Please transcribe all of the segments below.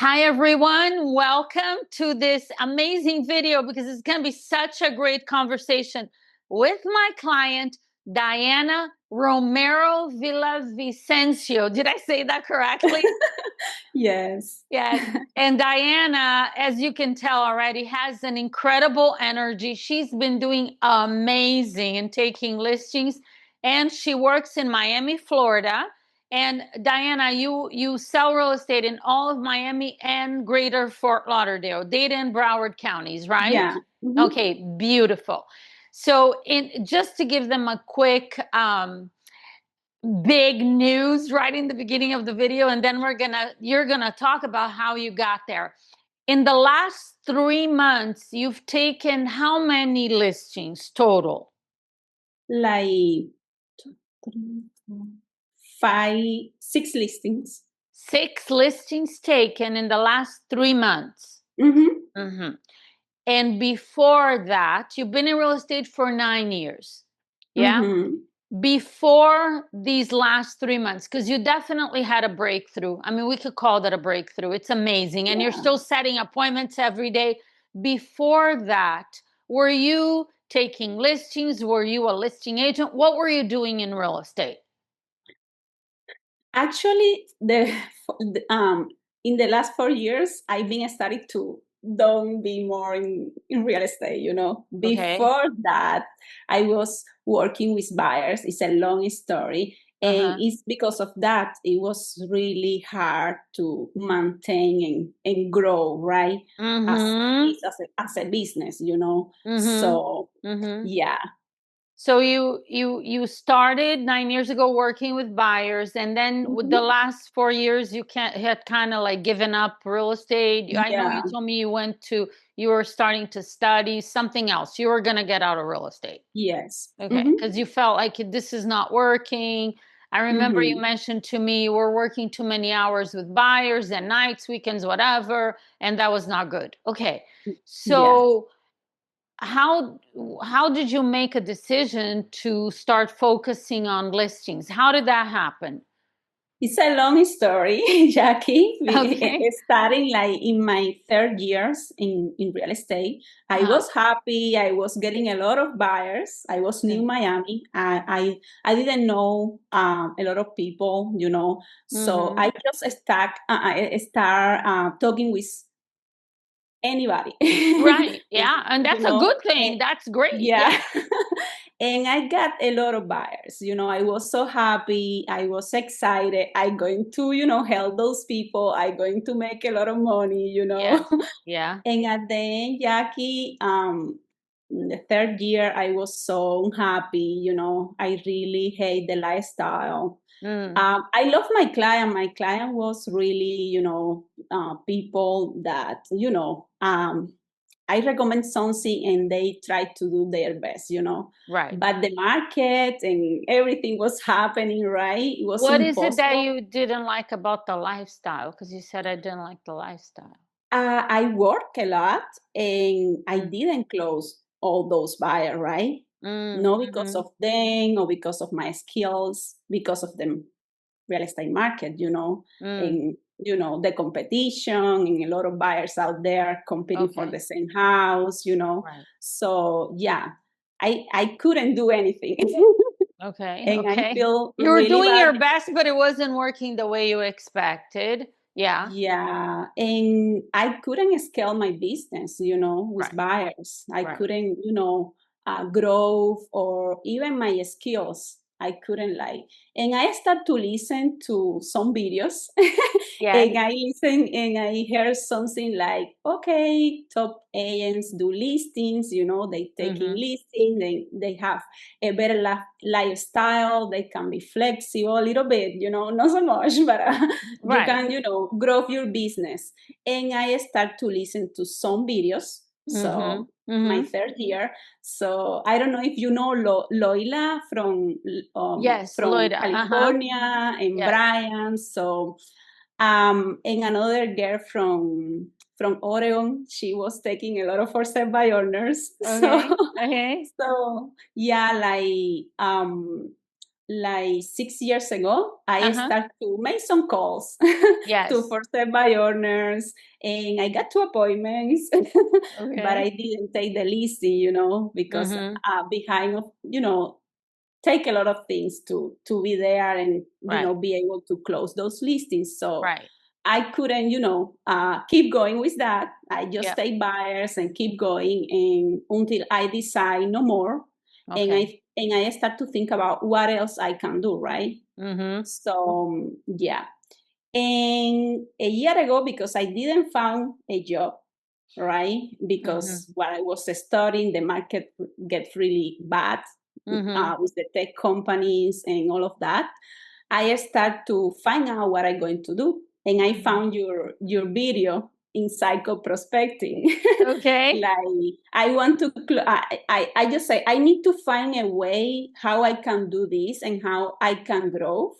Hi, everyone. Welcome to this amazing video because it's going to be such a great conversation with my client, Diana Romero Villavicencio. Did I say that correctly? Yes. Yes. And Diana, as you can tell already, has an incredible energy. She's been doing amazing in taking listings, and she works in Miami, Florida. And Diana, you sell real estate in all of Miami and Greater Fort Lauderdale, Dade and Broward counties, right? Yeah. Mhm. Okay, beautiful. So, just to give them a quick big news right in the beginning of the video, and then you're gonna talk about how you got there. In the last 3 months, you've taken how many listings total? Like two, three, four, five, six listings. 6 listings taken in the last 3 months. Mm-hmm. Mm-hmm. And before that, you've been in real estate for 9 years. Yeah. Mm-hmm. Before these last 3 months, because you definitely had a breakthrough. I mean, we could call that a breakthrough. It's amazing. And you're Yeah. still setting appointments every day. Before that, were you taking listings? Were you a listing agent? What were you doing in real estate? Actually, in the last 4 years, I've been starting to don't be more in real estate, Okay. Before that, I was working with buyers. It's a long story. And Uh-huh. it's because of that, it was really hard to maintain and grow, right? As Mm-hmm. as a business, Mm-hmm. So Mm-hmm. yeah, So you started 9 years ago working with buyers, and then with the Mhm. last 4 years you had kind of like given up real estate. I know you Yeah, told me you were starting to study something else. You were gonna get out of real estate. yes. Okay, Hmm. because you felt like this is not working. I remember you Hmm. mentioned to me you were working too many hours with buyers and nights, weekends, whatever, and that was not good. Okay, Yeah. so how how did you make a decision to start focusing on listings? How did that happen? It's a long story, Jackie. Okay. Starting like in my third years in real estate, I Uh-huh. was happy. I was getting a lot of buyers. I was new Okay. in Miami. I didn't know a lot of people, So Mm-hmm. I just start talking with anybody, Right. Yeah. And you that's a know. good thing. That's great. Yeah. Yeah. And I got a lot of buyers. I was so happy. I was excited. I'm going to, help those people. I'm going to make a lot of money. Yes. Yeah. And at the end, Jackie, in the third year, I was so happy. I really hate the lifestyle. Mm. I love my client. My client was really, people that, I recommend something and they try to do their best. Right. But the market and everything was happening, right? It was What is it that impossible. you didn't like about the lifestyle? Because you said I didn't like the lifestyle. I work a lot and I Mm. didn't close all those buyers, right? Mm. Not because Mm-hmm. of them or because of my skills, because of the real estate market, Mm. and the competition and a lot of buyers out there competing for Okay. the same house. Right. So yeah, I couldn't do anything. Okay. And I Okay. feel You were really doing bad. your best, but it wasn't working the way you expected. Yeah. Yeah, and I couldn't scale my business, with Right. buyers. I Right. couldn't, grow or even my skills. I couldn't like, and I start to listen to some videos, Yes. and I listen and I hear something like, okay, top agents do listings, they taking Mm-hmm. listing, they have a better lifestyle, they can be flexible a little bit, not so much, but you Right. can, grow your business. And I start to listen to some videos. Mm-hmm. So my Mm-hmm. third year. So I don't know if you know Loila Yes, from Lloyd. Uh-huh. California and Yes. Brian. So and another girl from Oregon. She was taking a lot of first time buy owners. So Okay. Okay. so yeah, like like 6 years ago, I Uh-huh. started to make some calls to Yes. for sale by owners, and I got 2 appointments, but Okay. I didn't take the listing, because Mm-hmm. behind of, take a lot of things to be there and Right. be able to close those listings. So Right. I couldn't, keep going with that. I just Yeah. take buyers and keep going, and until I decide no more, and Okay. I start to think about what else I can do, right? Mm-hmm. So yeah. And a year ago, because I didn't found a job, right? Mm-hmm. Because while I was studying, the market gets really bad Mm-hmm. with the tech companies and all of that. I start to find out what I'm going to do, and I Mm-hmm. found your video in psycho prospecting. Okay. Like I want to, I just say I need to find a way how I can do this and how I can grow.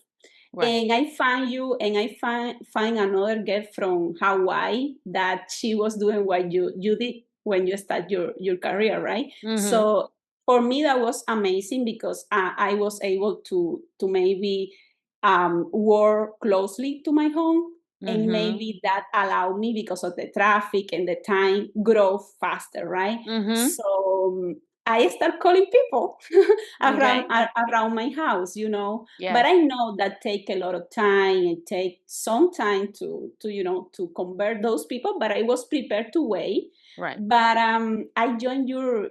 Right. And I find you, and I find another girl from Hawaii that she was doing what you did when you start your career, right? Mm-hmm. So for me that was amazing, because I was able to maybe work closely to my home, and Mm-hmm. maybe that allowed me, because of the traffic and the time, grow faster, right? Mm-hmm. So I start calling people Okay. around my house, but Yes. I know that take a lot of time and take some time to convert those people, but I was prepared to wait. Right. But I joined your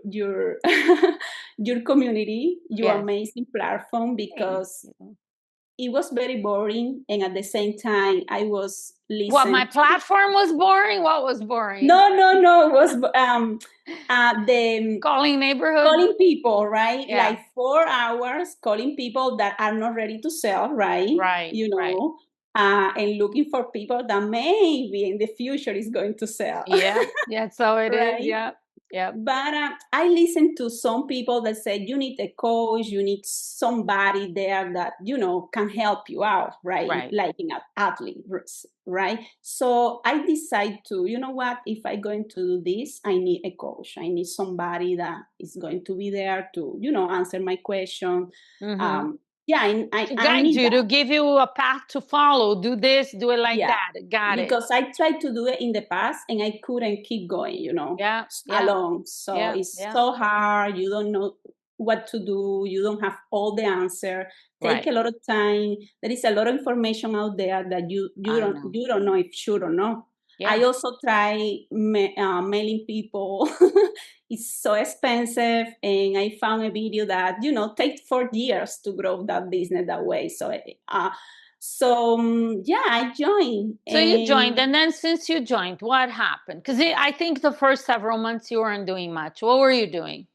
your community, your Yes. amazing platform, Thank because you. it was very boring, and at the same time I was What, my listening to. platform was boring? What was boring? No, it was the Calling neighborhoods? calling people, right? Yeah. Like 4 hours calling people that are not ready to sell, right? Right. Right. And looking for people that maybe in the future is going to sell, Yeah. Yeah. So it is. right? Yeah. Yep. But I listen to some people that say you need a coach, you need somebody there that can help you out, right? Right. Like an athlete, right? So I decide to, what? If I'm going to do this, I need a coach. I need somebody that is going to be there to, answer my question. Mm-hmm. Um, yeah, To I guide need you, to that. give you a path to follow. Do this, do it like Yeah, that. Got it. because I tried to do it in the past and I couldn't keep going, Yeah. Yeah. alone. So Yeah. it's Yeah. so hard. You don't know what to do. You don't have all the answer. Take Right. a lot of time. There is a lot of information out there that I know. you don't know if sure or not. I Yes. also try mailing people. It's so expensive, and I found a video that take 4 years to grow that business that way. So yeah, I joined, So you joined, and and then since you joined, what happened? Because I think the first several months you weren't doing much. What were you doing?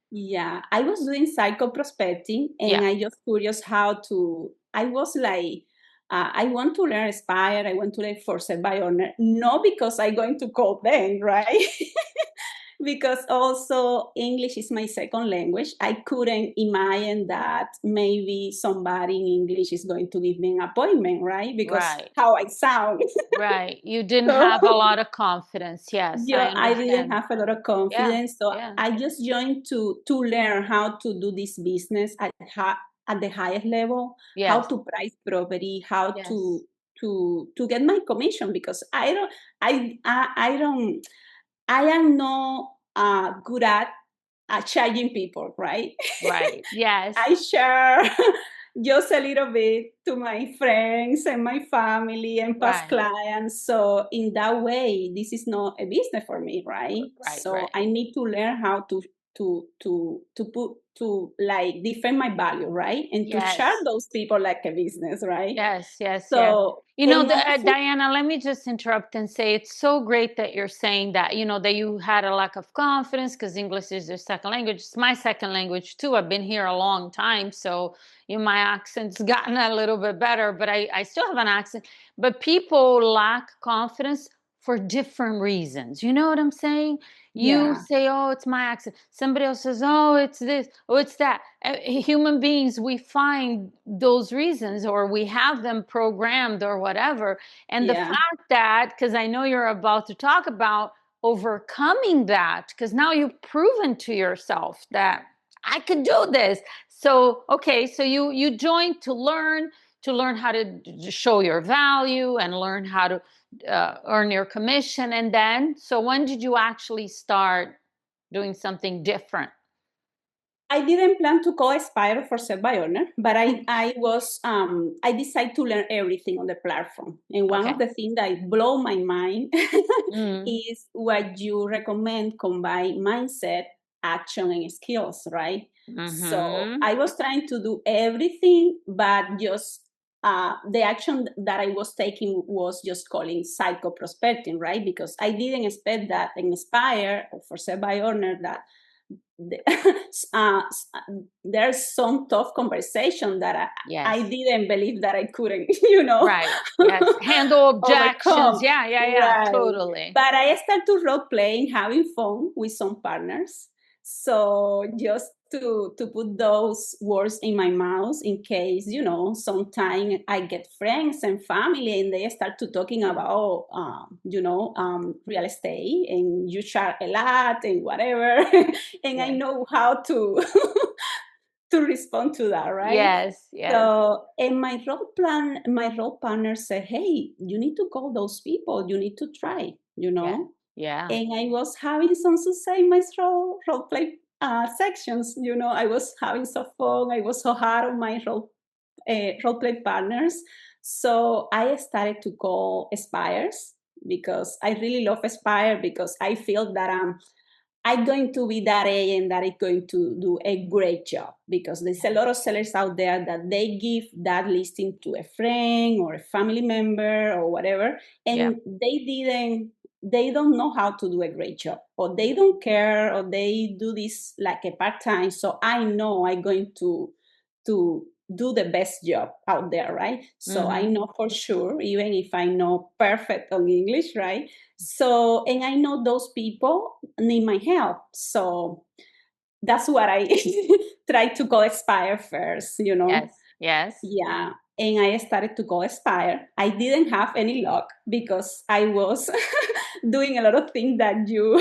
yeah, I was doing psycho prospecting, Yeah. and I just curious how to. I was like, I want to learn Aspire. I want to learn for sale by owner, not because I'm going to call them, right? Because also English is my second language. I couldn't imagine that maybe somebody in English is going to give me an appointment, right? Because Right. how I sound. Right. You didn't So have a lot of confidence. Yes, I yeah, I didn't understand. have a lot of Yeah. confidence, so Yeah. I just joined to learn how to do this business at the highest level, how Yes. to price property, how Yes. to get my commission, because I don't I am not good at charging people, right? Right. Yes. I share just a little bit to my friends and my family and past Right. clients. So in that way, this is not a business for me, right? Right. So Right. I need to learn how to put to like defend my value, right? And to charge Yes. those people like a business, right? Yes, yes, yes. So and also Diana, let me just interrupt and say it's so great that you're saying that, that you had a lack of confidence because English is your second language. It's my second language too. I've been here a long time. So, my accent's gotten a little bit better, but I still have an accent. But people lack confidence for different reasons. You know what I'm saying? You yeah, say, oh, it's my accent. Somebody else says, oh, it's this, oh, it's that. Human beings, we find those reasons or we have them programmed or whatever. And the yeah. fact that, because I know you're about to talk about overcoming that, because now you've proven to yourself that I could do this. So, okay, so you joined to learn how to show your value and learn how to earn your commission. And then, so when did you actually start doing something different? I didn't plan to co-aspire for Set by Honor, but Okay. I decided to learn everything on the platform. And one Okay. of the things that blow my mind Mm, is what you recommend combine mindset, action, and skills, right? So mm-hmm. I was trying to do everything, but just the action that I was taking was just calling psycho prospecting, right? Because I didn't expect that in Inspire or for Set by Honor that uh, there's some tough conversation that I Yes. didn't believe that I couldn't, Right. Yes. Handle objections. overcome. Yeah, yeah, yeah. Right. Totally. But I started to role playing, having fun with some partners. So just to put those words in my mouth in case, sometime I get friends and family and they start to talking about, real estate and you charge a lot and whatever. And I Yes. know how to to respond to that, right? Yes. Yes. So, and my role partner said, "Hey, you need to call those people. You need to try, Yeah. Yeah. And I was having some success in my role play sections. I was having so fun. I was so hard on my role play partners. So I started to call Aspires because I really love Aspire because I feel that I'm going to be that agent that is going to do a great job because there's a lot of sellers out there that they give that listing to a friend or a family member or whatever, Yeah. and they don't know how to do a great job or they don't care or they do this like a part-time. So I know I'm going to do the best job out there, right? So I Mm-hmm. know for sure, even if I know perfect on English, right? So, and I know those people need my help. So that's what I try to go Aspire first. Yes. Yes. Yeah. And I started to go Aspire. I didn't have any luck because I was doing a lot of things that you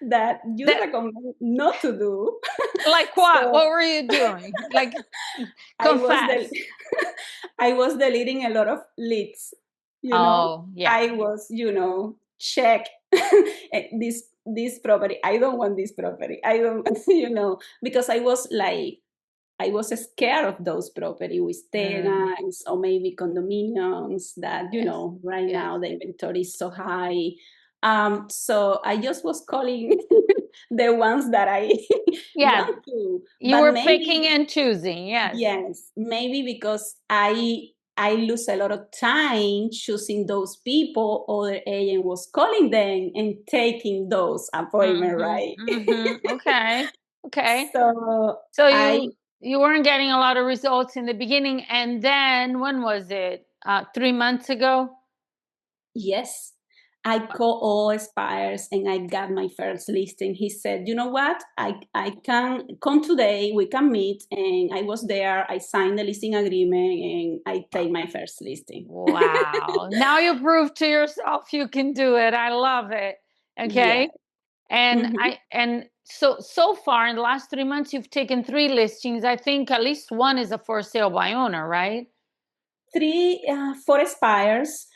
that you That recommend not to do. like what? So What were you doing? Like I was confess. I was deleting a lot of leads. Oh, yeah. I was, check this property. I don't want this property. I don't, because I was scared of those property with Mm, tenants or maybe condominiums that, yes. right Yes. now the inventory is so high. So I just was calling the ones that I Yeah. want to, You but were picking maybe and choosing. Yes. yes, maybe because I lose a lot of time choosing those people, other agent was calling them and taking those appointment, Mm-hmm. right? Mm-hmm. Okay. Okay. So So I you weren't getting a lot of results in the beginning, and then when was it? 3 months ago? yes, I call all expires and I got my first listing. He said, you know what? I can come today, we can meet. And I was there, I signed the listing agreement and I take my first listing. Wow. Now you prove to yourself you can do it. I love it. Yeah. Okay. And Mhm. so far in the last 3 months, you've taken three listings. I think at least one is a for sale by owner, right? Three for expires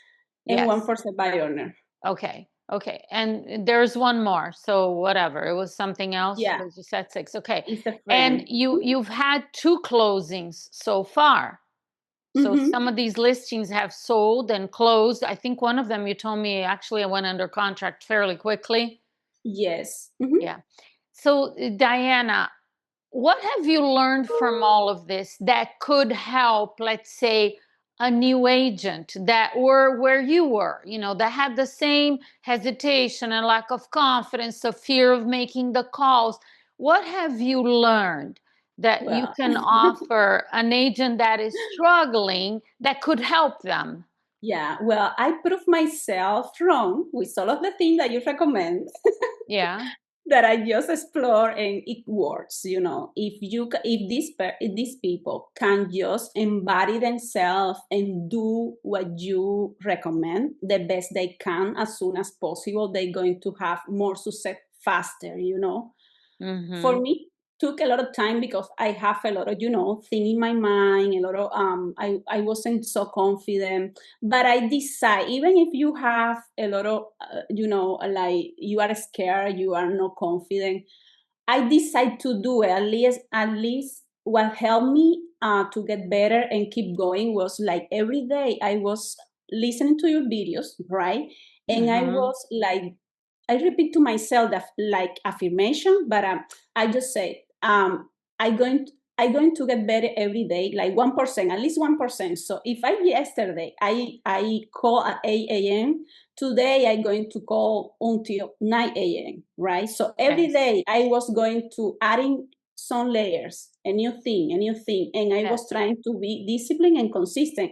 and one Yes. for the buy owner. Okay. Okay. And there's one more. So whatever. It was something else Yeah, because you said six. Okay. it's a And friend. you've had two closings so far. So Mm-hmm. some of these listings have sold and closed. I think one of them you told me actually I went under contract fairly quickly. Yes. Mm-hmm. Yeah. So Diana, what have you learned from all of this that could help, let's say, a new agent that were where you were, that had the same hesitation and lack of confidence, the fear of making the calls? What have you learned that you Well, can offer an agent that is struggling that could help them? yeah. Well, I proved myself wrong with all of the things that you recommend Yeah. that I just explore and it works. If these people can just embody themselves and do what you recommend the best they can as soon as possible, they're going to have more success faster. For Mm-hmm. me took a lot of time because I have a lot of, thing in my mind, a lot of, I wasn't so confident, but I decide, even if you have a lot of, like you are scared, you are not confident, I decide to do it. At least what helped me to get better and keep going was like every day I was listening to your videos, right? And I Mm-hmm. was like, I repeat to myself that like affirmation, but I just say, I'm going to get better every day, like 1%, at least 1%. So if I yesterday I call at 8 a.m., today I'm going to call until 9 a.m., right? So every Yes. day I was going to adding some layers, a new thing, and I was Yes. trying to be disciplined and consistent.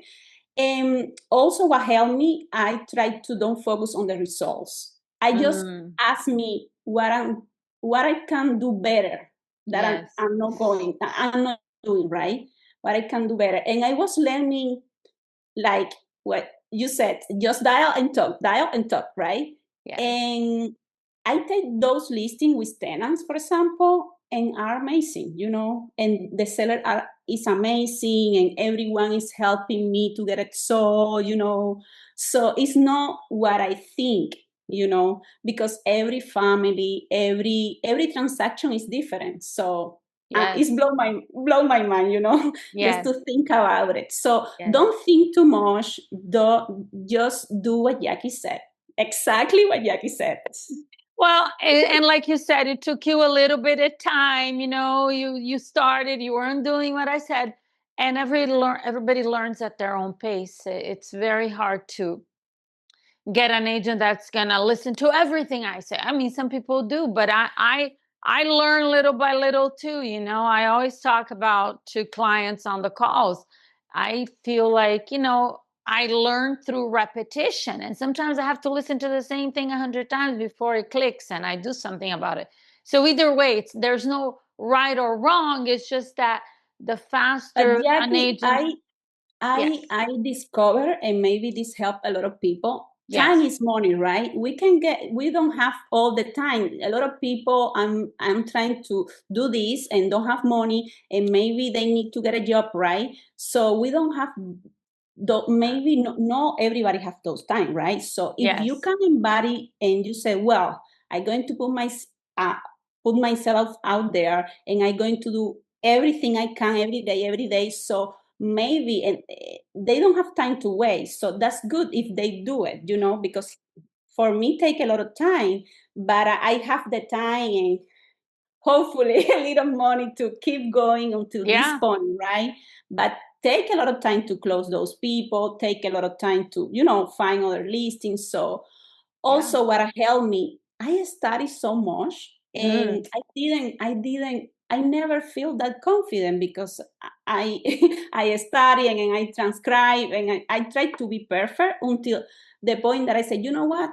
And also what helped me, I tried to don't focus on the results. I just Mm. ask me what I can do better that Yes. I'm not doing right, what I can do better. And I was learning like what you said, just dial and talk, right? Yes. And I take those listings with tenants, for example, and are amazing, and the seller is amazing, and everyone is helping me to get it sold, So it's not what I think, because every family, every transaction is different. So Yes. it's blow my mind, just Yes. to think about it. So Yes. don't think too much. Just do what Jackie said. Exactly what Jackie said. Well, and like you said, it took you a little bit of time. You started, you weren't doing what I said, and everybody learns at their own pace. It's very hard to get an agent that's gonna listen to everything I say. I mean, some people do, but I learn little by little too. I always talk about to clients on the calls. I feel like I learn through repetition, and sometimes I have to listen to the same thing 100 times before it clicks, and I do something about it. So either way, there's no right or wrong. It's just that the But faster an Jackie, agent, yes, I discover, and maybe this help a lot of people. Time yes, is money, right? We don't have all the time. A lot of people, I'm trying to do this and don't have money, and maybe they need to get a job, right? So we don't have, maybe not everybody have those time, right? So if you yes, can embody and you say, well, I'm going to uh, put myself out there, and I'm going to do everything I can every day. So maybe, and they don't have time to waste. So that's good if they do it, because for me take a lot of time, but I have the time and hopefully a little money to keep going until this yeah, point, right? But take a lot of time to close those people, take a lot of time to, find other listings. So yeah. also what helped me, I studied so much, and Mm. I never feel that confident because I I study and I transcribe, and I try to be perfect until the point that I said, you know what,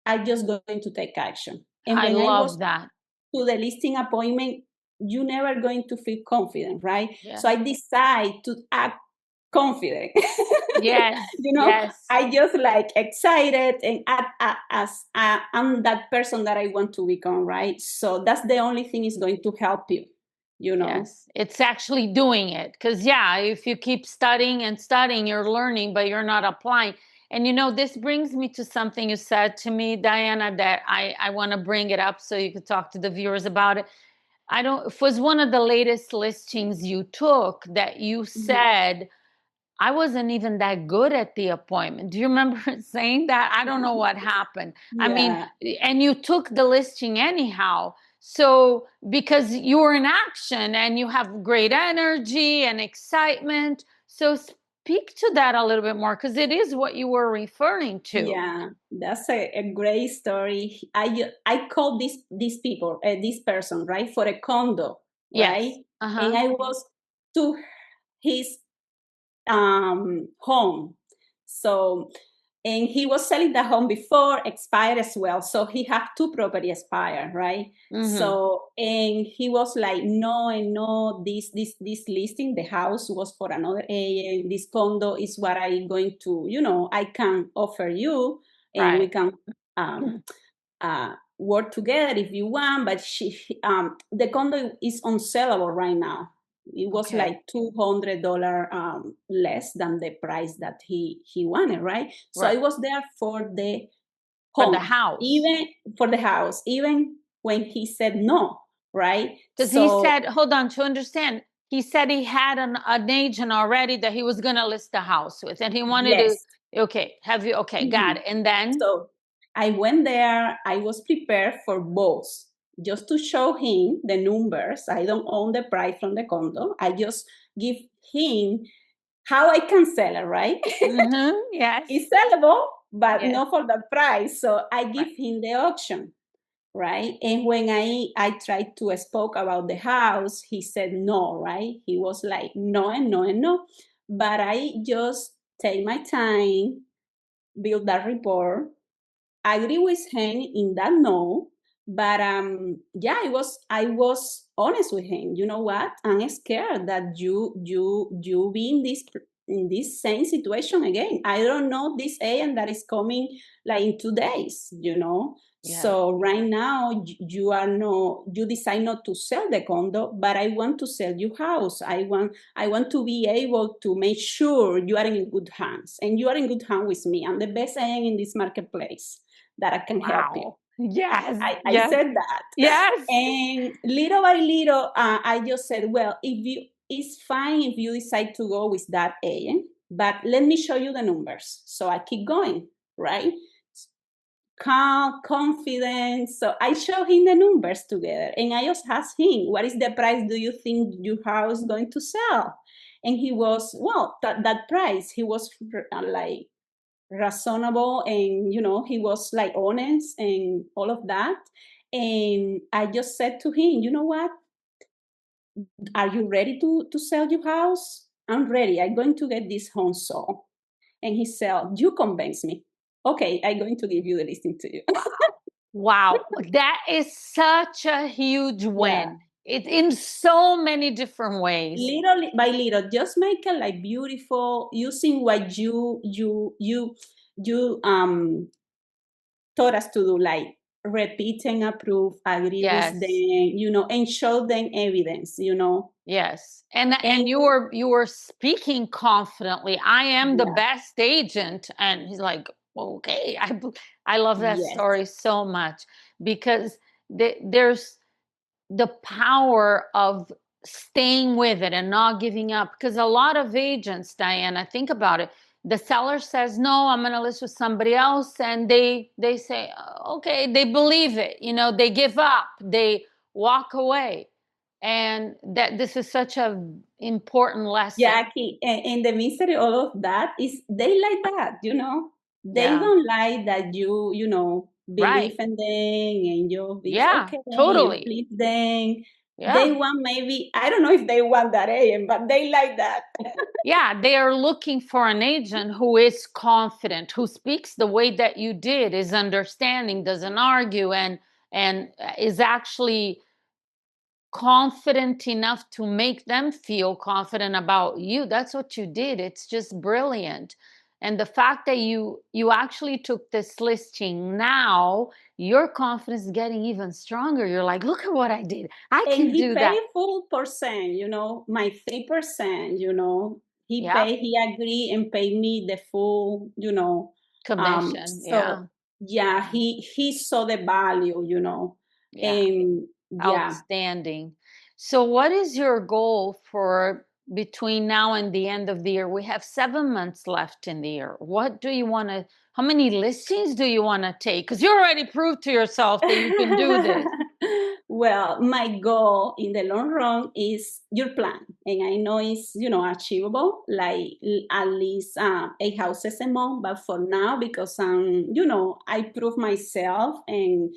I just going to take action. And I when I was love that. to the listing appointment, you never going to feel confident, right? So I Yes. decide to act confident. Yes. Yes. I just like excited and I'm that person that I want to become, right? So that's the only thing is going to help you. Yes. It's actually doing it. Because, yeah, if you keep studying and studying, you're learning, but you're not applying. And, this brings me to something you said to me, Diana, that I want to bring it up so you could talk to the viewers about it. I don't, it was one of the latest listings you took that you Mhm. said, I wasn't even that good at the appointment. Do you remember saying that? I don't know what happened. I mean, Yeah. and you took the listing anyhow. So, because you were in action and you have great energy and excitement. So, speak to that a little bit more because it is what you were referring to. Yeah, that's a great story. I called these people, this person, right, for a condo, right? Yes. Uh And huh. I was to his home. So, and he was selling the home before expired as well. So he had two property expire, right? Mm-hmm. So, and he was like, no, and no, this listing, the house was for another agent. This condo is what I going to, I can offer you, and we Right. can work together if you want, but the condo is unsellable right now. It was Okay. like $200 less than the price that he wanted, right? So I Right. was there for the For the home, house. even for the house, even when he said no, right? Because he So said, hold on, to understand, he said he had an agent already that he was going to list the house with, and he wanted to, yes. okay, have you, okay, got Mhm. it. And then, So I went there. I was prepared for both, just to show him the numbers. I don't own the price from the condo. I just give him how I can sell it, right? yes, It's sellable, but yes, not for the price. So I right. give him the auction, right? And when I tried to spoke about the house, he said no, right? He was like no and no and no. But I just take my time, build that rapport. I agree with him in that no, but yeah, I was honest with him. You know what? I'm scared that you be in this same situation again. I don't know this agent that is coming like in 2 days. Yes. So right now you decide not to sell the condo, but I want to sell your house. I want to be able to make sure you are in good hands, and you are in good hands with me. I'm the best agent in this marketplace that I can help you. Wow. Yes, I yes, said that. yes. And little by little, I just said, well, it's fine if you decide to go with that agent, but let me show you the numbers. So I keep going, right? Calm, confidence. So I show him the numbers together, and I just asked him, what is the price do you think your house is going to sell? And he was, well, that price. He was like reasonable, and he was like honest and all of that. And I just said to him, you know what, are you ready to sell your house? I'm ready. I'm going to get this home sold. And he said, you convince me. Okay, I'm going to give you the listing to you. Wow. Wow. That is such a huge Yeah, win. It in so many different ways. little by little, just make it like beautiful, using what you taught us to do, like repeat and approve, agree with them, Yes. and show them evidence. Yes. And And you were speaking confidently. I am the yeah, best agent. And he's like, okay. I love that yes, story so much because there's the power of staying with it and not giving up. Because a lot of agents, Diana, think about it. The seller says, no, I'm going to list with somebody else. And they say, okay, they believe it. They give up, they walk away. And that this is such a important lesson. Jackie. And the mystery all of that is they like that. They Yeah. don't like that you believe Right. in them, and it's Yeah, okay, you totally. please them. They Yeah. want, maybe, I don't know if they want that agent, but they like that. Yeah, they are looking for an agent who is confident, who speaks the way that you did, is understanding, doesn't argue, and is actually confident enough to make them feel confident about you. That's what you did. It's just brilliant. And the fact that you actually took this listing now, your confidence is getting even stronger. You're like, look at what I did. I And can he do paid that. full percent, my 3%. He Yep. paid, he agreed and paid me the full. Commission. So Yeah. yeah, he saw the value. Yeah. And yeah. Outstanding. So, what is your goal for between now and the end of the year? We have 7 months left in the year. What do you want to, how many listings do you want to take? Because you already proved to yourself that you can do this. Well, my goal in the long run is your plan, and I know it's achievable, like at least 8 houses a month. But for now, because I prove myself, and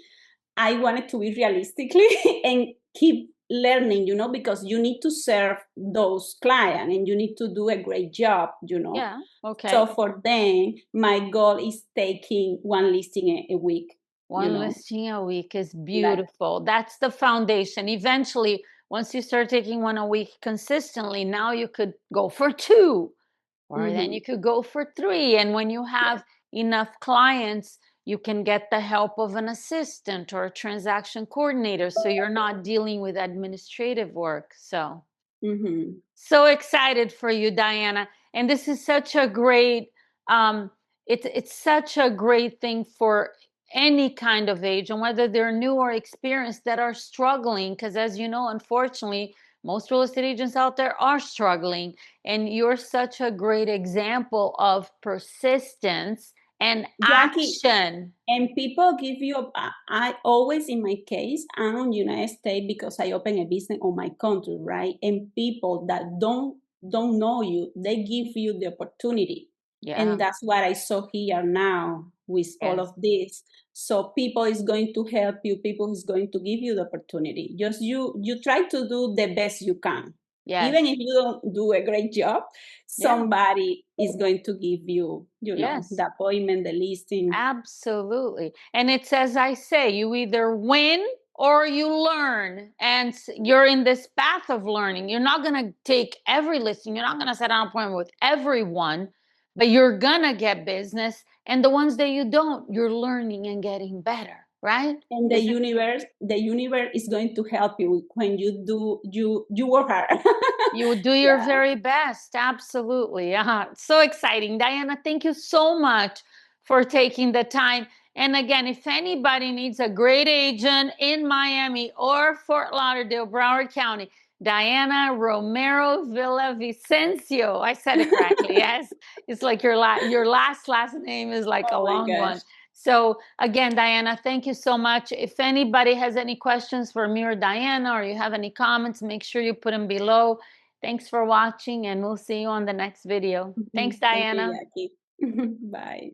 I wanted to be realistically and keep learning, because you need to serve those clients, and you need to do a great job. Yeah. So Okay. for them, my goal is taking one listing a week, you One know, listing a week is like. beautiful. That's the foundation. Eventually, once you start taking one a week consistently, now you could go for two, or then Mm-hmm. you could go for three. And when you Yes. have enough clients, you can get the help of an assistant or a transaction coordinator, so you're not dealing with administrative work. Mm-hmm. So excited for you, Diana. And this is such a great, um, it's such a great thing for any kind of age, and whether they're new or experienced, that are struggling. Because as you know, unfortunately, most real estate agents out there are struggling. And you're such a great example of persistence and Jackie, action. and people give you, I always, in my case, I'm on United States because I open a business on my country, right? And people that don't know you, they give you the opportunity. And Yeah. that's what I saw here now with all Yes. of this. So people is going to help you, people is going to give you the opportunity. Just you try to do the best you can. Even Yes. if you don't do a great job, Yeah. somebody is going to give you, Yes. the appointment, the listing. Absolutely. And it's as I say, you either win or you learn. And you're in this path of learning. You're not going to take every listing, you're not going to set an appointment with everyone, but you're going to get business. And the ones that you don't, you're learning and getting better, right? And Isn't the universe is going to help you when you work hard. You do your Yeah. very best. Absolutely. So exciting. Diana, thank you so much for taking the time. And again, if anybody needs a great agent in Miami or Fort Lauderdale, Broward County, Diana Romero Villavicencio. I said it correctly. Yes. It's like your last name is like a Oh my long gosh. one. So again, Diana, thank you so much. If anybody has any questions for me or Diana, or you have any comments, make sure you put them below. Thanks for watching, and we'll see you on the next video. Thanks, Thank you, Diana. Jackie. Bye.